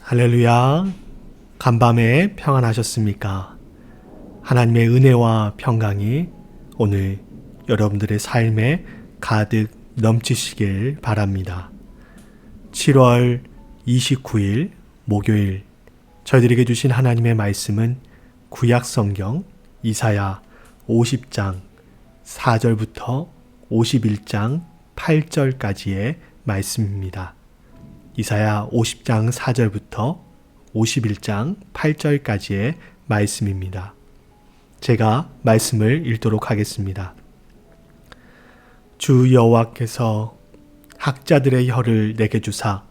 할렐루야. 간밤에 평안하셨습니까? 하나님의 은혜와 평강이 오늘 여러분들의 삶에 가득 넘치시길 바랍니다. 7월 29일 목요일 저희들에게 주신 하나님의 말씀은 구약성경 이사야 50장 4절부터 51장 8절까지의 말씀입니다. 이사야 50장 4절부터 51장 8절까지의 말씀입니다. 제가 말씀을 읽도록 하겠습니다. 주 여호와께서 학자들의 혀를 내게 주사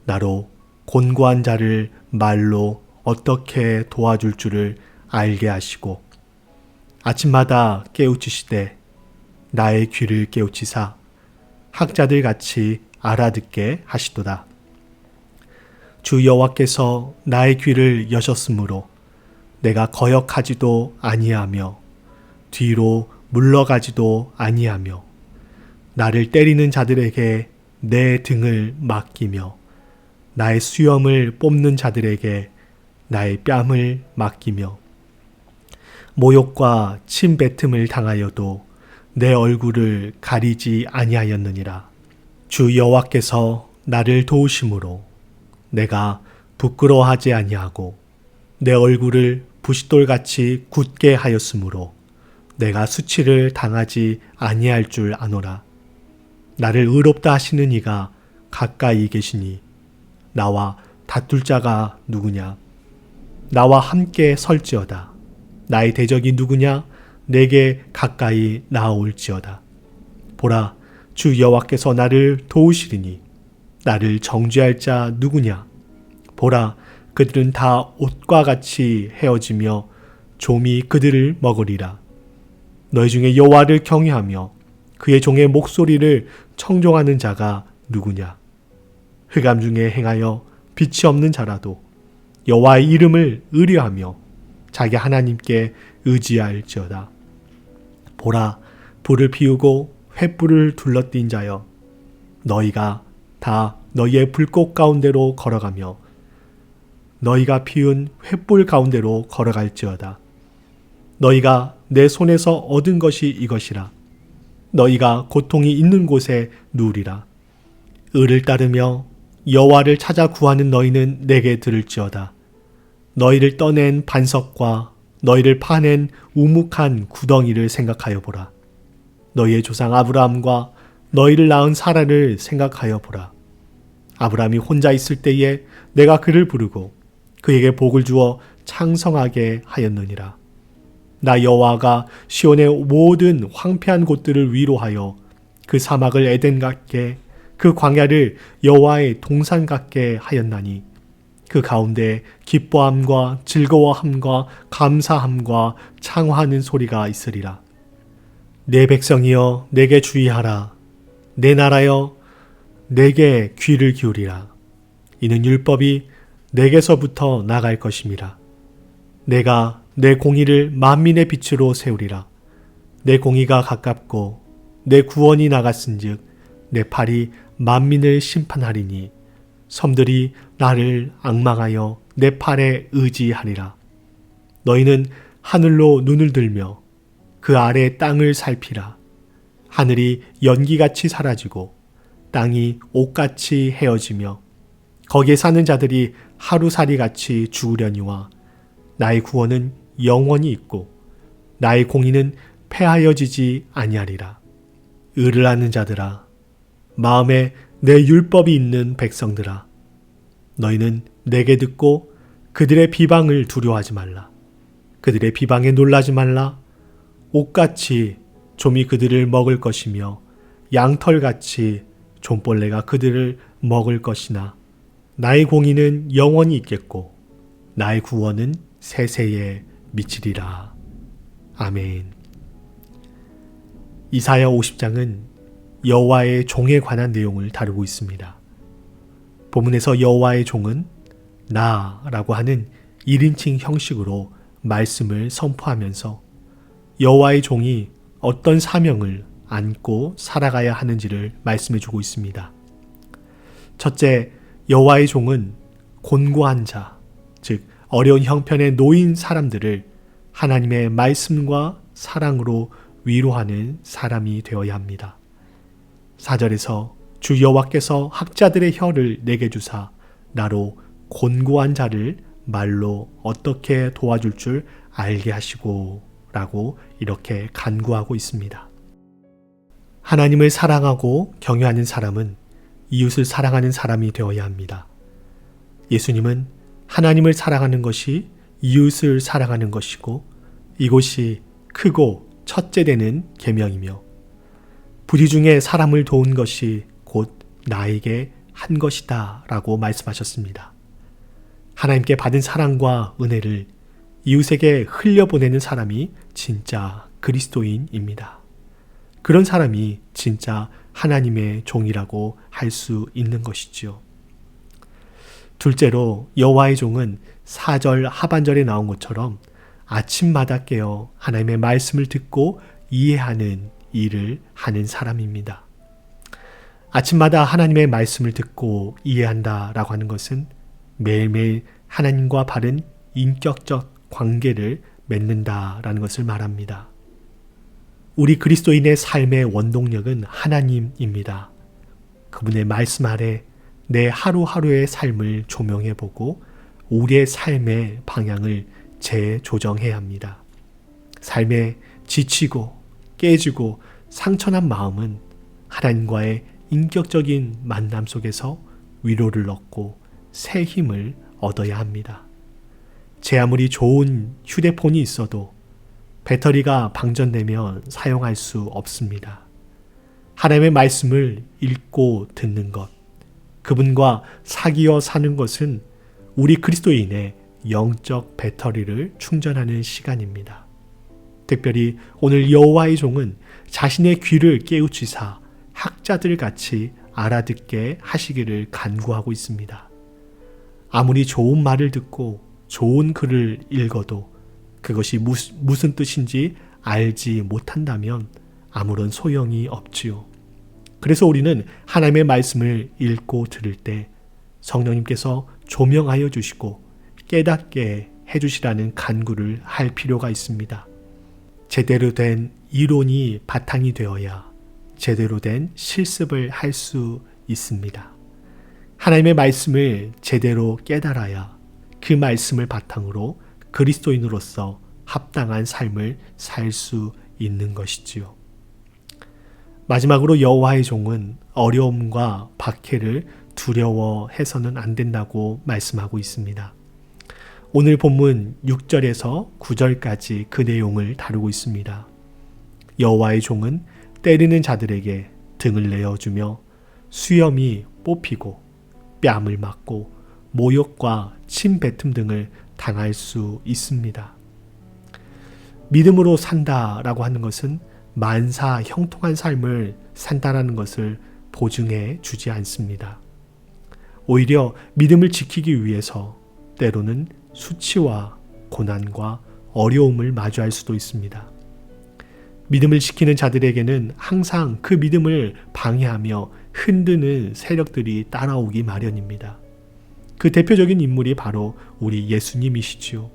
나로 곤고한 자를 말로 어떻게 도와줄 줄을 알게 하시고 아침마다 깨우치시되 나의 귀를 깨우치사 학자들 같이 알아듣게 하시도다. 주 여호와께서 나의 귀를 여셨으므로 내가 거역하지도 아니하며 뒤로 물러가지도 아니하며 나를 때리는 자들에게 내 등을 맡기며 나의 수염을 뽑는 자들에게 나의 뺨을 맡기며 모욕과 침뱉음을 당하여도 내 얼굴을 가리지 아니하였느니라. 주 여호와께서 나를 도우심으로 내가 부끄러워하지 아니하고 내 얼굴을 부싯돌같이 굳게 하였으므로 내가 수치를 당하지 아니할 줄 아노라. 나를 의롭다 하시는 이가 가까이 계시니 나와 다툴 자가 누구냐? 나와 함께 설지어다. 나의 대적이 누구냐? 내게 가까이 나아올지어다. 보라, 주 여호와께서 나를 도우시리니 나를 정죄할 자 누구냐? 보라, 그들은 다 옷과 같이 헤어지며 좀이 그들을 먹으리라. 너희 중에 여호와를 경외하며 그의 종의 목소리를 청종하는 자가 누구냐? 흑암 중에 행하여 빛이 없는 자라도 여호와의 이름을 의뢰하며 자기 하나님께 의지할지어다. 보라, 불을 피우고 횃불을 둘러띈 자여, 너희가 다 너희의 불꽃 가운데로 걸어가며 너희가 피운 횃불 가운데로 걸어갈지어다. 너희가 내 손에서 얻은 것이 이것이라. 너희가 고통이 있는 곳에 누우리라. 의를 따르며 여호와를 찾아 구하는 너희는 내게 들을지어다. 너희를 떠낸 반석과 너희를 파낸 우묵한 구덩이를 생각하여 보라. 너희의 조상 아브라함과 너희를 낳은 사라를 생각하여 보라. 아브라함이 혼자 있을 때에 내가 그를 부르고 그에게 복을 주어 창성하게 하였느니라. 나 여호와가 시온의 모든 황폐한 곳들을 위로하여 그 사막을 에덴 같게 그 광야를 여호와의 동산 같게 하였나니 그 가운데 기뻐함과 즐거워함과 감사함과 창화하는 소리가 있으리라. 내 백성이여 내게 주의하라. 내 나라여 내게 귀를 기울이라. 이는 율법이 내게서부터 나갈 것임이라. 내가 내 공의를 만민의 빛으로 세우리라. 내 공의가 가깝고 내 구원이 나갔은즉 내 팔이 만민을 심판하리니 섬들이 나를 앙망하여 내 팔에 의지하리라. 너희는 하늘로 눈을 들며 그 아래 땅을 살피라. 하늘이 연기같이 사라지고 땅이 옷같이 헤어지며 거기에 사는 자들이 하루살이같이 죽으려니와 나의 구원은 영원히 있고 나의 공의는 패하여지지 아니하리라. 의를 아는 자들아, 마음에 내 율법이 있는 백성들아, 너희는 내게 듣고 그들의 비방을 두려워하지 말라. 그들의 비방에 놀라지 말라. 옷같이 좀이 그들을 먹을 것이며 양털같이 좀벌레가 그들을 먹을 것이나 나의 공의는 영원히 있겠고 나의 구원은 세세에 미치리라. 아멘. 이사야 50장은 여호와의 종에 관한 내용을 다루고 있습니다. 본문에서 여호와의 종은 나라고 하는 1인칭 형식으로 말씀을 선포하면서 여호와의 종이 어떤 사명을 안고 살아가야 하는지를 말씀해 주고 있습니다. 첫째, 여호와의 종은 곤고한 자, 즉 어려운 형편에 놓인 사람들을 하나님의 말씀과 사랑으로 위로하는 사람이 되어야 합니다. 4절에서 주 여호와께서 학자들의 혀를 내게 주사 나로 곤고한 자를 말로 어떻게 도와줄 줄 알게 하시고 라고 이렇게 간구하고 있습니다. 하나님을 사랑하고 경외하는 사람은 이웃을 사랑하는 사람이 되어야 합니다. 예수님은 하나님을 사랑하는 것이 이웃을 사랑하는 것이고 이것이 크고 첫째 되는 계명이며 부디 중에 사람을 도운 것이 곧 나에게 한 것이다 라고 말씀하셨습니다. 하나님께 받은 사랑과 은혜를 이웃에게 흘려보내는 사람이 진짜 그리스도인입니다. 그런 사람이 진짜 하나님의 종이라고 할 수 있는 것이지요. 둘째로 여호와의 종은 4절 하반절에 나온 것처럼 아침마다 깨어 하나님의 말씀을 듣고 이해하는 일을 하는 사람입니다. 아침마다 하나님의 말씀을 듣고 이해한다라고 하는 것은 매일매일 하나님과 바른 인격적 관계를 맺는다라는 것을 말합니다. 우리 그리스도인의 삶의 원동력은 하나님입니다. 그분의 말씀 아래 내 하루하루의 삶을 조명해보고 우리의 삶의 방향을 재조정해야 합니다. 삶에 지치고 깨지고 상처난 마음은 하나님과의 인격적인 만남 속에서 위로를 얻고 새 힘을 얻어야 합니다. 제 아무리 좋은 휴대폰이 있어도 배터리가 방전되면 사용할 수 없습니다. 하나님의 말씀을 읽고 듣는 것, 그분과 사귀어 사는 것은 우리 그리스도인의 영적 배터리를 충전하는 시간입니다. 특별히 오늘 여호와의 종은 자신의 귀를 깨우치사 학자들 같이 알아듣게 하시기를 간구하고 있습니다. 아무리 좋은 말을 듣고 좋은 글을 읽어도 그것이 무슨 뜻인지 알지 못한다면 아무런 소용이 없지요. 그래서 우리는 하나님의 말씀을 읽고 들을 때 성령님께서 조명하여 주시고 깨닫게 해주시라는 간구를 할 필요가 있습니다. 제대로 된 이론이 바탕이 되어야 제대로 된 실습을 할 수 있습니다. 하나님의 말씀을 제대로 깨달아야 그 말씀을 바탕으로 그리스도인으로서 합당한 삶을 살 수 있는 것이지요. 마지막으로 여호와의 종은 어려움과 박해를 두려워해서는 안 된다고 말씀하고 있습니다. 오늘 본문 6절에서 9절까지 그 내용을 다루고 있습니다. 여호와의 종은 때리는 자들에게 등을 내어주며 수염이 뽑히고 뺨을 맞고 모욕과 침뱉음 등을 당할 수 있습니다. 믿음으로 산다라고 하는 것은 만사 형통한 삶을 산다라는 것을 보증해 주지 않습니다. 오히려 믿음을 지키기 위해서 때로는 수치와 고난과 어려움을 마주할 수도 있습니다. 믿음을 지키는 자들에게는 항상 그 믿음을 방해하며 흔드는 세력들이 따라오기 마련입니다. 그 대표적인 인물이 바로 우리 예수님이시지요.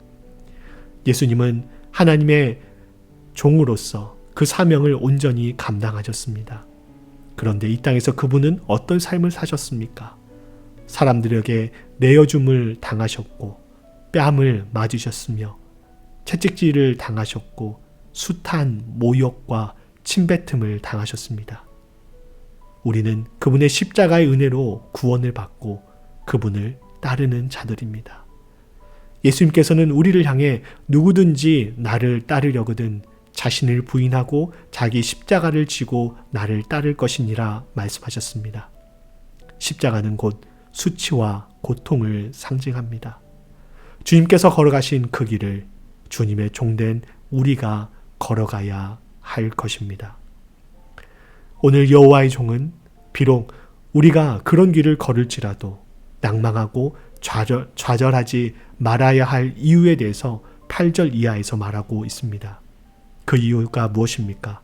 예수님은 하나님의 종으로서 그 사명을 온전히 감당하셨습니다. 그런데 이 땅에서 그분은 어떤 삶을 사셨습니까? 사람들에게 내어줌을 당하셨고 뺨을 맞으셨으며 채찍질을 당하셨고 숱한 모욕과 침뱉음을 당하셨습니다. 우리는 그분의 십자가의 은혜로 구원을 받고 그분을 따르는 자들입니다. 예수님께서는 우리를 향해 누구든지 나를 따르려거든 자신을 부인하고 자기 십자가를 지고 나를 따를 것이니라 말씀하셨습니다. 십자가는 곧 수치와 고통을 상징합니다. 주님께서 걸어가신 그 길을 주님의 종된 우리가 걸어가야 할 것입니다. 오늘 여호와의 종은 비록 우리가 그런 길을 걸을지라도 낭망하고 좌절하지 말아야 할 이유에 대해서 8절 이하에서 말하고 있습니다. 그 이유가 무엇입니까?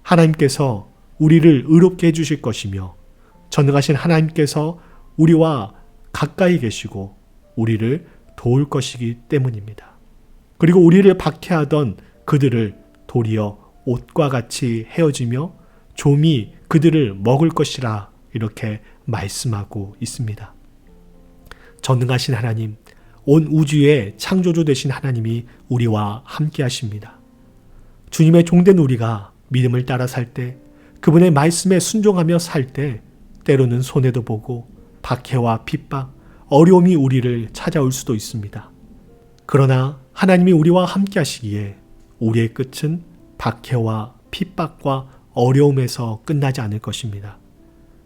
하나님께서 우리를 의롭게 해주실 것이며 전능하신 하나님께서 우리와 가까이 계시고 우리를 도울 것이기 때문입니다. 그리고 우리를 박해하던 그들을 도리어 옷과 같이 헤어지며 좀이 그들을 먹을 것이라 이렇게 말씀하고 있습니다. 전능하신 하나님, 온 우주의 창조주 되신 하나님이 우리와 함께 하십니다. 주님의 종된 우리가 믿음을 따라 살 때, 그분의 말씀에 순종하며 살 때 때로는 손해도 보고 박해와 핍박, 어려움이 우리를 찾아올 수도 있습니다. 그러나 하나님이 우리와 함께 하시기에 우리의 끝은 박해와 핍박과 어려움에서 끝나지 않을 것입니다.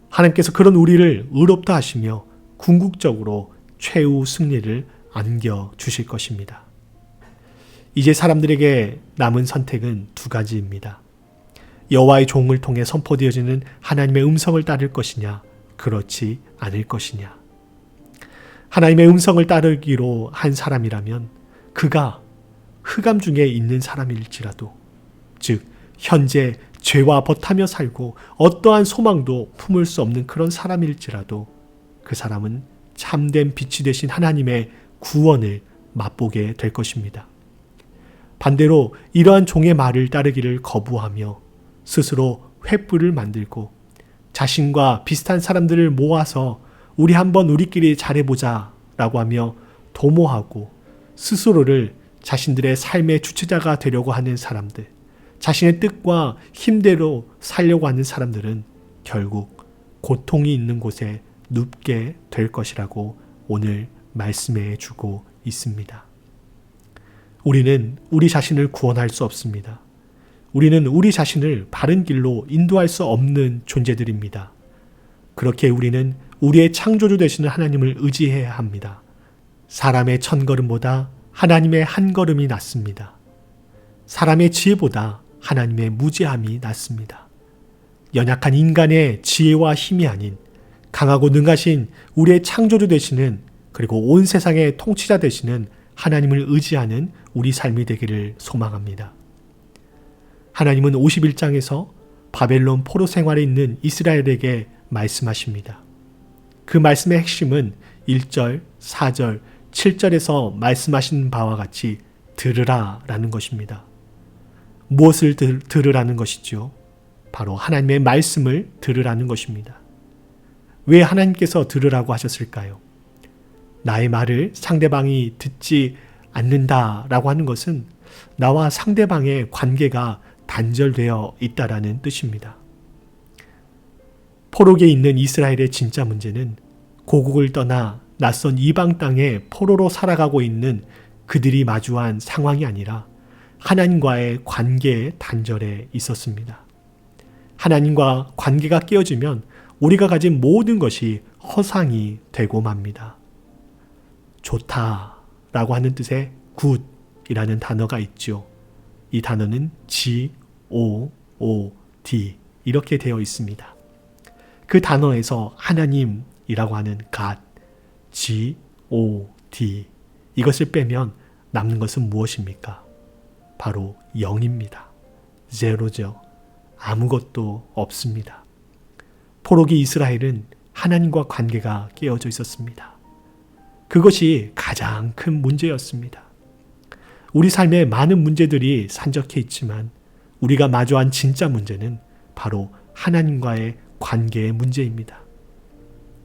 하나님께서 그런 우리를 의롭다 하시며 궁극적으로 최후 승리를 안겨주실 것입니다. 이제 사람들에게 남은 선택은 두 가지입니다. 여호와의 종을 통해 선포되어지는 하나님의 음성을 따를 것이냐, 그렇지 않을 것이냐. 하나님의 음성을 따르기로 한 사람이라면 그가 흑암 중에 있는 사람일지라도, 즉 현재 죄와 버타며 살고 어떠한 소망도 품을 수 없는 그런 사람일지라도 그 사람은 참된 빛이 되신 하나님의 구원을 맛보게 될 것입니다. 반대로 이러한 종의 말을 따르기를 거부하며 스스로 횃불을 만들고 자신과 비슷한 사람들을 모아서 우리 한번 우리끼리 잘해보자 라고 하며 도모하고 스스로를 자신들의 삶의 주체자가 되려고 하는 사람들, 자신의 뜻과 힘대로 살려고 하는 사람들은 결국 고통이 있는 곳에 눕게 될 것이라고 오늘 말씀해 주고 있습니다. 우리는 우리 자신을 구원할 수 없습니다. 우리는 우리 자신을 바른 길로 인도할 수 없는 존재들입니다. 그렇게 우리는 우리의 창조주 되시는 하나님을 의지해야 합니다. 사람의 1000걸음보다 하나님의 한 걸음이 낫습니다. 사람의 지혜보다 하나님의 무지함이 낫습니다. 연약한 인간의 지혜와 힘이 아닌 강하고 능하신 우리의 창조주 되시는, 그리고 온 세상의 통치자 되시는 하나님을 의지하는 우리 삶이 되기를 소망합니다. 하나님은 51장에서 바벨론 포로 생활에 있는 이스라엘에게 말씀하십니다. 그 말씀의 핵심은 1절, 4절, 7절에서 말씀하신 바와 같이 들으라 라는 것입니다. 무엇을 들으라는 것이죠? 바로 하나님의 말씀을 들으라는 것입니다. 왜 하나님께서 들으라고 하셨을까요? 나의 말을 상대방이 듣지 않는다라고 하는 것은 나와 상대방의 관계가 단절되어 있다라는 뜻입니다. 포로기에 있는 이스라엘의 진짜 문제는 고국을 떠나 낯선 이방 땅에 포로로 살아가고 있는 그들이 마주한 상황이 아니라 하나님과의 관계의 단절에 있었습니다. 하나님과 관계가 깨어지면 우리가 가진 모든 것이 허상이 되고 맙니다. 좋다라고 하는 뜻의 굿이라는 단어가 있죠. 이 단어는 G-O-O-D 이렇게 되어 있습니다. 그 단어에서 하나님이라고 하는 God, G-O-D 이것을 빼면 남는 것은 무엇입니까? 바로 0입니다. 제로죠. 아무것도 없습니다. 포로기 이스라엘은 하나님과 관계가 깨어져 있었습니다. 그것이 가장 큰 문제였습니다. 우리 삶에 많은 문제들이 산적해 있지만 우리가 마주한 진짜 문제는 바로 하나님과의 관계의 문제입니다.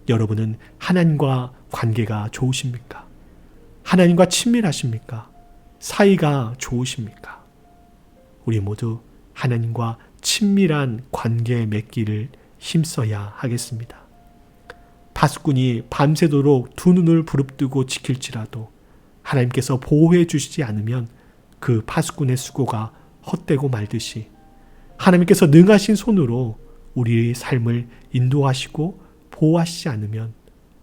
여러분은 하나님과 관계가 좋으십니까? 하나님과 친밀하십니까? 사이가 좋으십니까? 우리 모두 하나님과 친밀한 관계 맺기를 힘써야 하겠습니다. 파수꾼이 밤새도록 두 눈을 부릅뜨고 지킬지라도 하나님께서 보호해 주시지 않으면 그 파수꾼의 수고가 헛되고 말듯이 하나님께서 능하신 손으로 우리의 삶을 인도하시고 보호하시지 않으면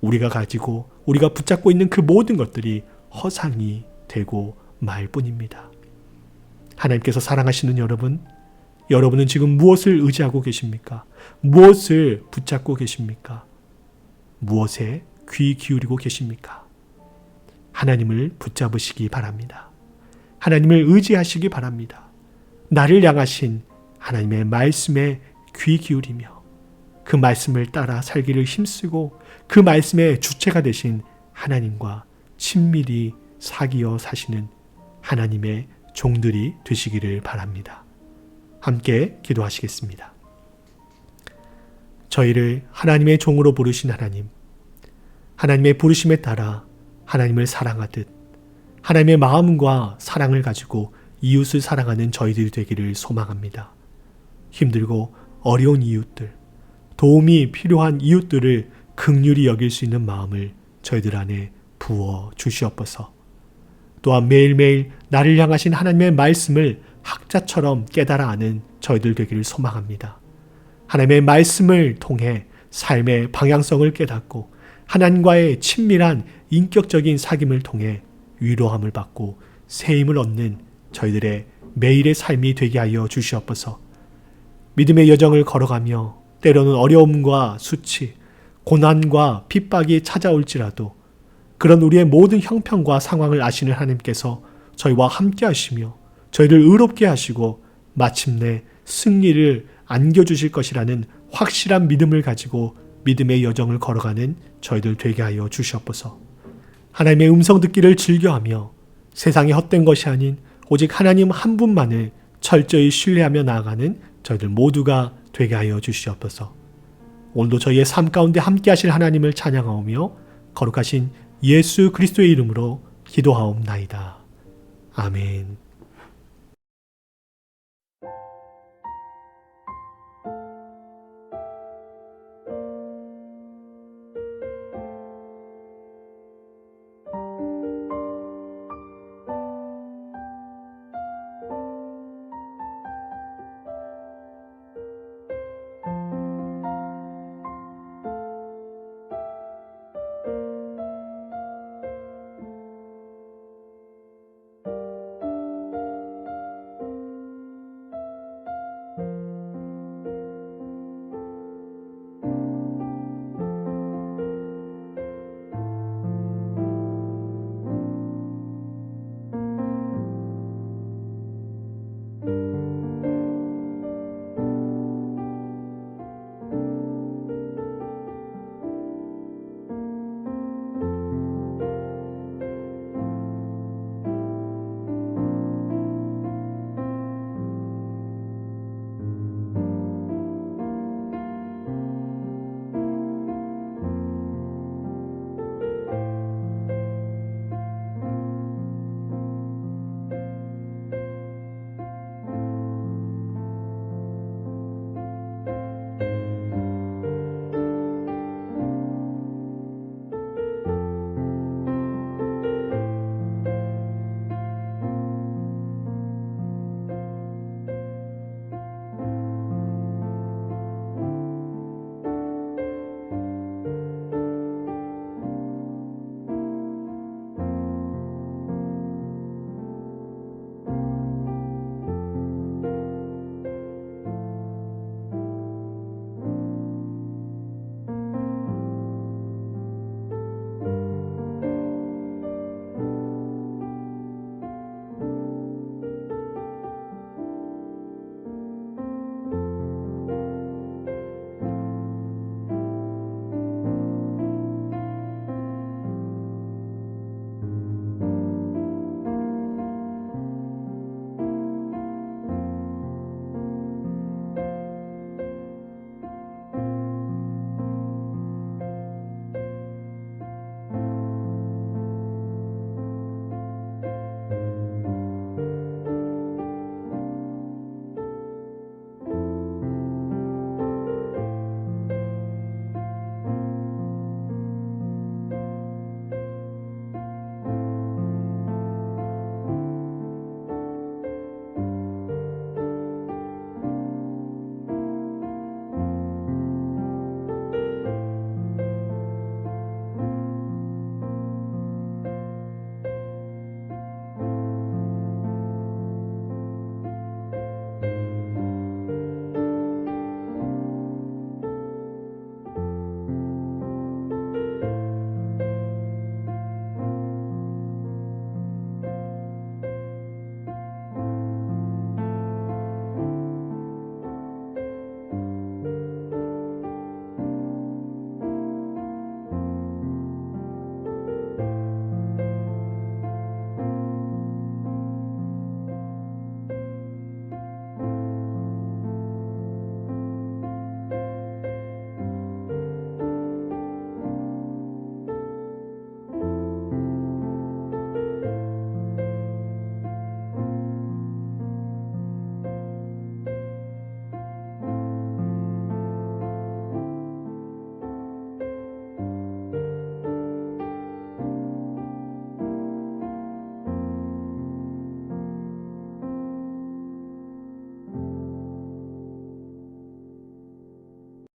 우리가 가지고 우리가 붙잡고 있는 그 모든 것들이 허상이 되고 말 뿐입니다. 하나님께서 사랑하시는 여러분, 여러분은 지금 무엇을 의지하고 계십니까? 무엇을 붙잡고 계십니까? 무엇에 귀 기울이고 계십니까? 하나님을 붙잡으시기 바랍니다. 하나님을 의지하시기 바랍니다. 나를 향하신 하나님의 말씀에 귀 기울이며 그 말씀을 따라 살기를 힘쓰고 그 말씀의 주체가 되신 하나님과 친밀히 사귀어 사시는 하나님의 종들이 되시기를 바랍니다. 함께 기도하시겠습니다. 저희를 하나님의 종으로 부르신 하나님, 하나님의 부르심에 따라 하나님을 사랑하듯 하나님의 마음과 사랑을 가지고 이웃을 사랑하는 저희들이 되기를 소망합니다. 힘들고 어려운 이웃들, 도움이 필요한 이웃들을 긍휼히 여길 수 있는 마음을 저희들 안에 부어 주시옵소서. 또한 매일매일 나를 향하신 하나님의 말씀을 학자처럼 깨달아 아는 저희들 되기를 소망합니다. 하나님의 말씀을 통해 삶의 방향성을 깨닫고 하나님과의 친밀한 인격적인 사귐을 통해 위로함을 받고 새 힘을 얻는 저희들의 매일의 삶이 되게 하여 주시옵소서. 믿음의 여정을 걸어가며 때로는 어려움과 수치, 고난과 핍박이 찾아올지라도 그런 우리의 모든 형편과 상황을 아시는 하나님께서 저희와 함께 하시며 저희를 의롭게 하시고 마침내 승리를 안겨주실 것이라는 확실한 믿음을 가지고 믿음의 여정을 걸어가는 저희들 되게 하여 주시옵소서. 하나님의 음성 듣기를 즐겨하며 세상에 헛된 것이 아닌 오직 하나님 한 분만을 철저히 신뢰하며 나아가는 저희들 모두가 되게 하여 주시옵소서. 오늘도 저희의 삶 가운데 함께 하실 하나님을 찬양하오며 거룩하신 예수 그리스도의 이름으로 기도하옵나이다. 아멘.